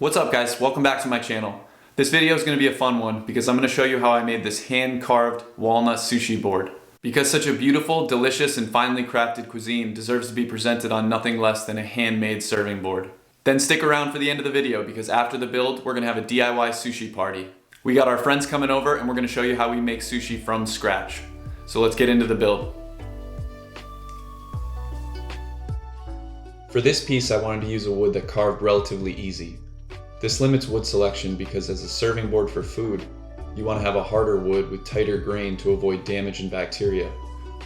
What's up guys, welcome back to my channel. This video is going to be a fun one because I'm going to show you how I made this hand-carved walnut sushi board. Because such a beautiful, delicious, and finely crafted cuisine deserves to be presented on nothing less than a handmade serving board. Then stick around for the end of the video because after the build, we're going to have a DIY sushi party. We got our friends coming over and we're going to show you how we make sushi from scratch. So let's get into the build. For this piece, I wanted to use a wood that carved relatively easy. This limits wood selection because as a serving board for food, you want to have a harder wood with tighter grain to avoid damage and bacteria,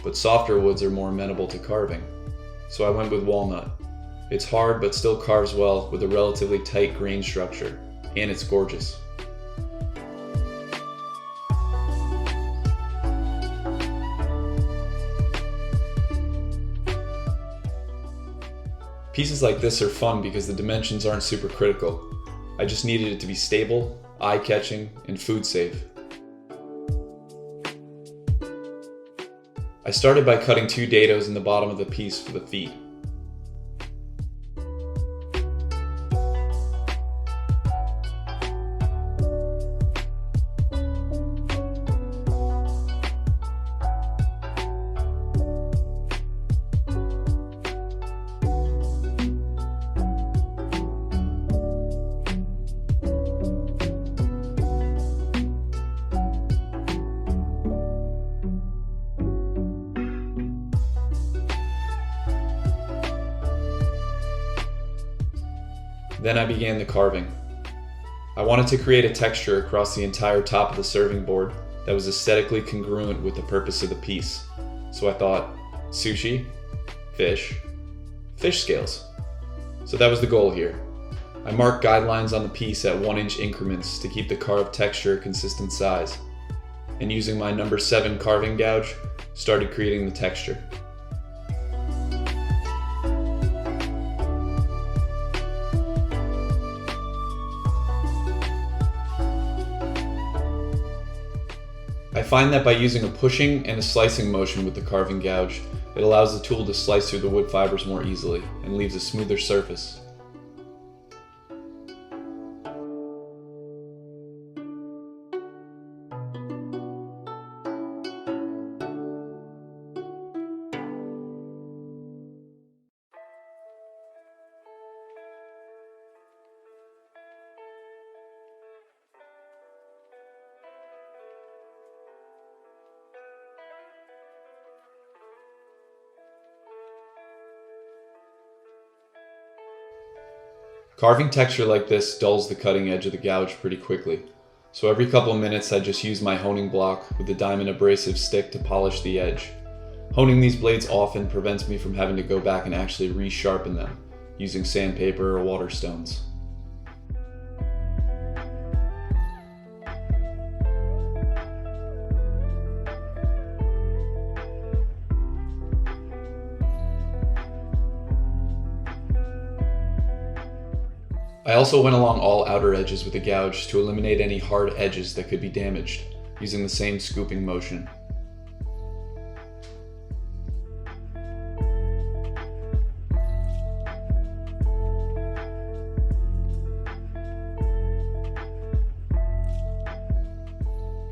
but softer woods are more amenable to carving. So I went with walnut. It's hard but still carves well with a relatively tight grain structure, and it's gorgeous. Pieces like this are fun because the dimensions aren't super critical. I just needed it to be stable, eye-catching, and food safe. I started by cutting 2 dados in the bottom of the piece for the feet. Then I began the carving. I wanted to create a texture across the entire top of the serving board that was aesthetically congruent with the purpose of the piece. So I thought, sushi, fish scales. So that was the goal here. I marked guidelines on the piece at 1-inch increments to keep the carved texture a consistent size. And using my number 7 carving gouge, started creating the texture. I find that by using a pushing and a slicing motion with the carving gouge, it allows the tool to slice through the wood fibers more easily and leaves a smoother surface. Carving texture like this dulls the cutting edge of the gouge pretty quickly, so every couple of minutes I just use my honing block with the diamond abrasive stick to polish the edge. Honing these blades often prevents me from having to go back and actually resharpen them, using sandpaper or water stones. I also went along all outer edges with a gouge to eliminate any hard edges that could be damaged, using the same scooping motion.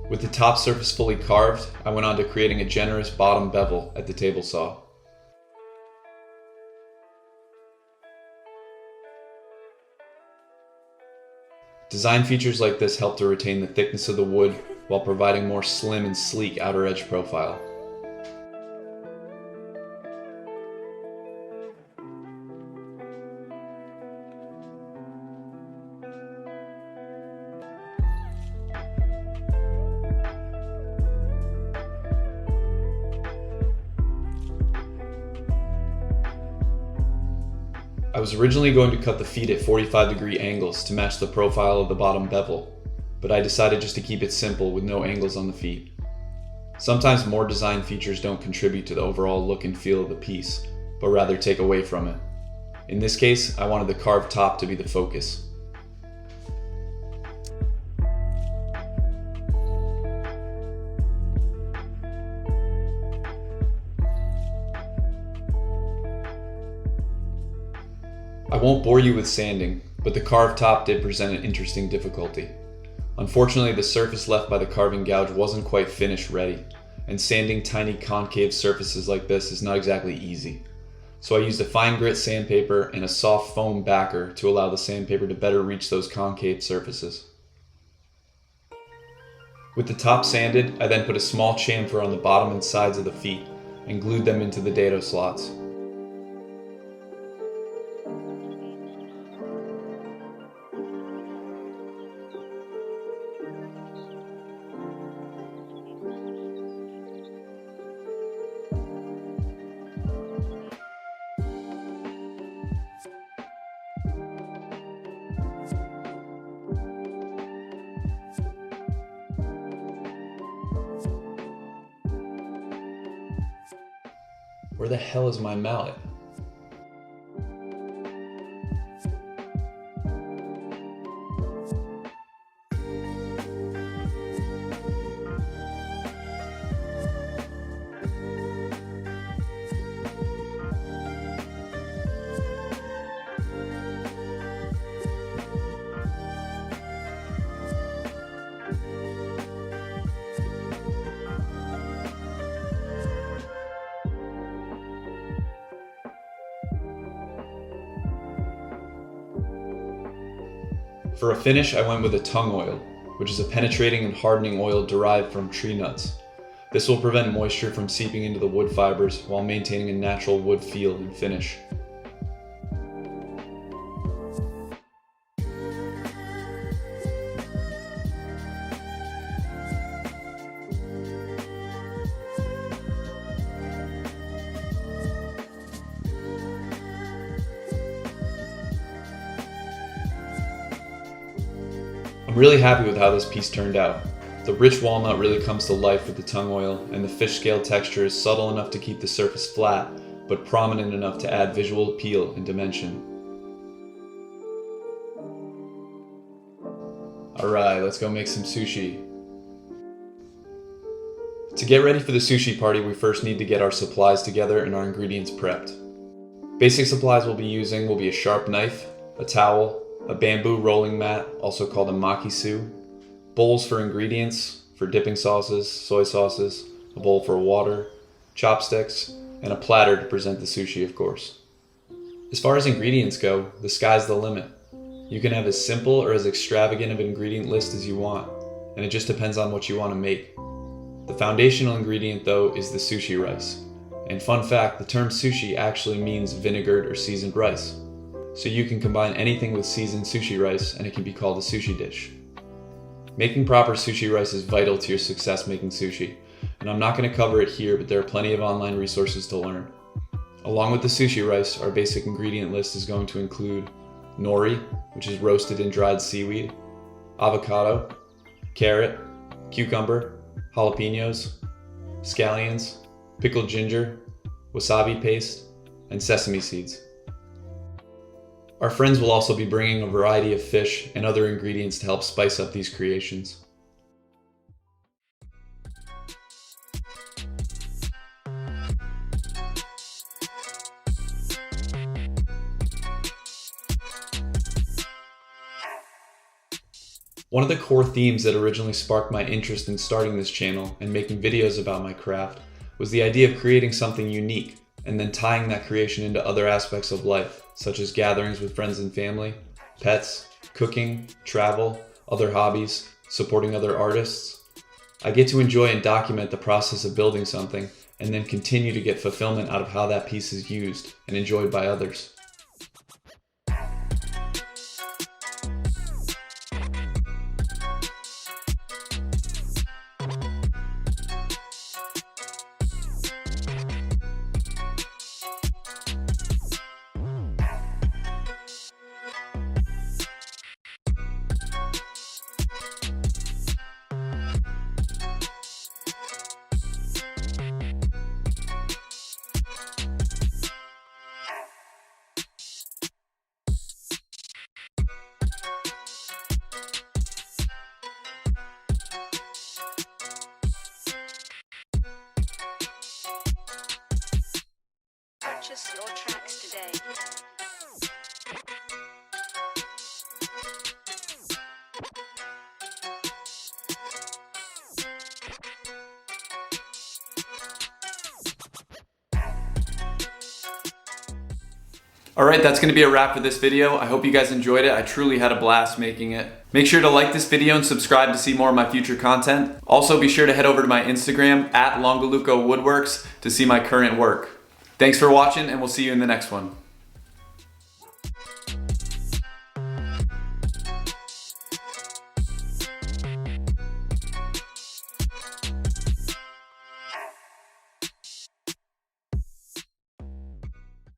With the top surface fully carved, I went on to creating a generous bottom bevel at the table saw. Design features like this help to retain the thickness of the wood while providing more slim and sleek outer edge profile. I was originally going to cut the feet at 45-degree angles to match the profile of the bottom bevel, but I decided just to keep it simple with no angles on the feet. Sometimes more design features don't contribute to the overall look and feel of the piece, but rather take away from it. In this case, I wanted the carved top to be the focus. I won't bore you with sanding, but the carved top did present an interesting difficulty. Unfortunately, the surface left by the carving gouge wasn't quite finished ready, and sanding tiny concave surfaces like this is not exactly easy. So I used a fine grit sandpaper and a soft foam backer to allow the sandpaper to better reach those concave surfaces. With the top sanded, I then put a small chamfer on the bottom and sides of the feet and glued them into the dado slots. Where the hell is my mallet? For a finish, I went with a tung oil, which is a penetrating and hardening oil derived from tree nuts. This will prevent moisture from seeping into the wood fibers while maintaining a natural wood feel and finish. I'm really happy with how this piece turned out. The rich walnut really comes to life with the tung oil, and the fish scale texture is subtle enough to keep the surface flat, but prominent enough to add visual appeal and dimension. Alright, let's go make some sushi. To get ready for the sushi party, we first need to get our supplies together and our ingredients prepped. Basic supplies we'll be using will be a sharp knife, a towel, a bamboo rolling mat, also called a makisu, bowls for ingredients, for dipping sauces, soy sauces, a bowl for water, chopsticks, and a platter to present the sushi, of course. As far as ingredients go, the sky's the limit. You can have as simple or as extravagant of an ingredient list as you want, and it just depends on what you want to make. The foundational ingredient, though, is the sushi rice. And fun fact, the term sushi actually means vinegared or seasoned rice. So you can combine anything with seasoned sushi rice and it can be called a sushi dish. Making proper sushi rice is vital to your success making sushi, and I'm not going to cover it here, but there are plenty of online resources to learn. Along with the sushi rice, our basic ingredient list is going to include nori, which is roasted and dried seaweed, avocado, carrot, cucumber, jalapenos, scallions, pickled ginger, wasabi paste, and sesame seeds. Our friends will also be bringing a variety of fish and other ingredients to help spice up these creations. One of the core themes that originally sparked my interest in starting this channel and making videos about my craft was the idea of creating something unique and then tying that creation into other aspects of life, such as gatherings with friends and family, pets, cooking, travel, other hobbies, supporting other artists. I get to enjoy and document the process of building something and then continue to get fulfillment out of how that piece is used and enjoyed by others. Alright, that's going to be a wrap for this video. I hope you guys enjoyed it. I truly had a blast making it. Make sure to like this video and subscribe to see more of my future content. Also, be sure to head over to my Instagram @Longaluco Woodworks to see my current work. Thanks for watching, and we'll see you in the next one.